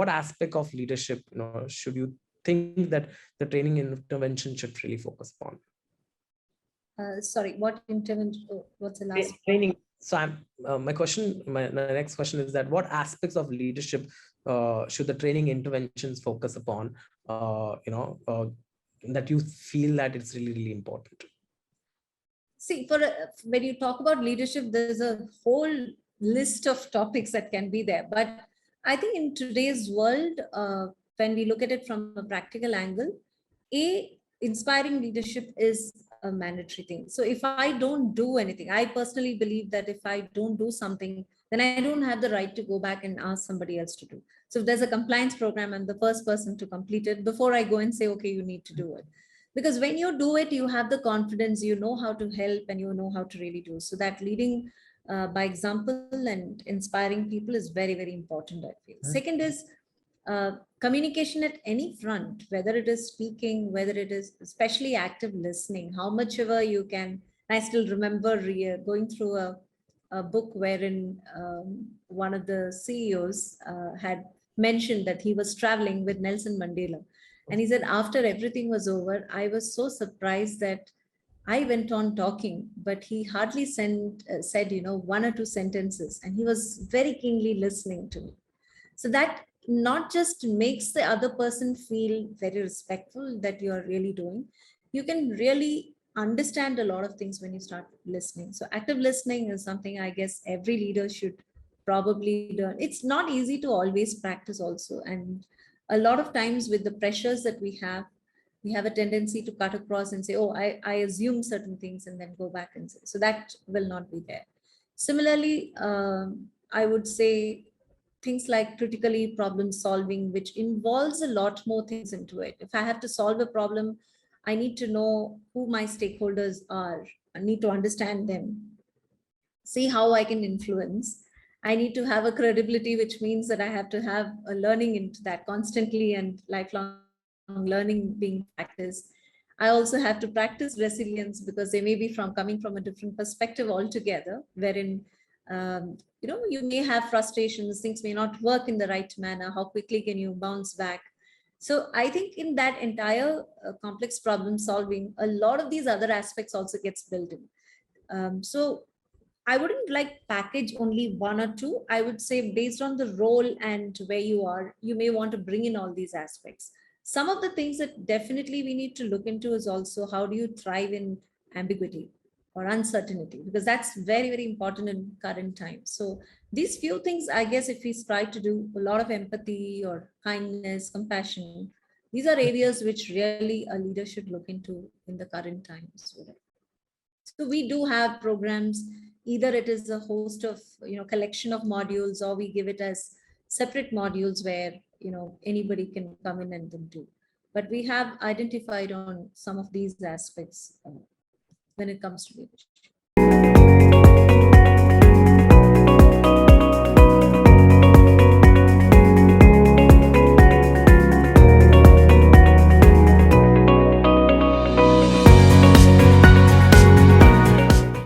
what aspect of leadership, should you think that the training intervention should really focus upon? Sorry, what intervention? What's the last training? So my next question is that what aspects of leadership should the training interventions focus upon? That you feel that it's really, really important. See, when you talk about leadership, there's a whole list of topics that can be there. But I think in today's world, when we look at it from a practical angle, inspiring leadership is a mandatory thing. So if I don't do anything, I personally believe that if I don't do something, then I don't have the right to go back and ask somebody else to do. So if there's a compliance program, I'm the first person to complete it before I go and say, okay, you need to do it. Because when you do it, you have the confidence, you know how to help and you know how to really do. So that leading by example and inspiring people is very, very important, I feel. Second is communication at any front, whether it is speaking, whether it is especially active listening, how much ever you can. I still remember going through a book wherein one of the CEOs had mentioned that he was traveling with Nelson Mandela. And he said, after everything was over, I was so surprised that I went on talking, but he hardly said, one or two sentences. And he was very keenly listening to me. So that not just makes the other person feel very respectful that you are really doing, you can really understand a lot of things when you start listening. So active listening is something I guess every leader should probably learn. It's not easy to always practice also. And a lot of times with the pressures that we have a tendency to cut across and say, oh, I assume certain things and then go back and say, so that will not be there. Similarly, I would say things like critically problem solving, which involves a lot more things into it. If I have to solve a problem, I need to know who my stakeholders are. I need to understand them, see how I can influence. I need to have a credibility, which means that I have to have a learning into that constantly and lifelong learning being practiced. I also have to practice resilience because they may be coming from a different perspective altogether, wherein you may have frustrations, things may not work in the right manner. How quickly can you bounce back? So I think in that entire complex problem solving, a lot of these other aspects also gets built in. So I wouldn't like package only one or two. I would say based on the role and where you are, you may want to bring in all these aspects. Some of the things that definitely we need to look into is also how do you thrive in ambiguity or uncertainty, because that's very, very important in current times. So these few things, I guess, if we try to do a lot of empathy or kindness, compassion, these are areas which really a leader should look into in the current times. So we do have programs, either it is a host of, collection of modules, or we give it as separate modules where, anybody can come in and then do. But we have identified on some of these aspects when it comes to leadership.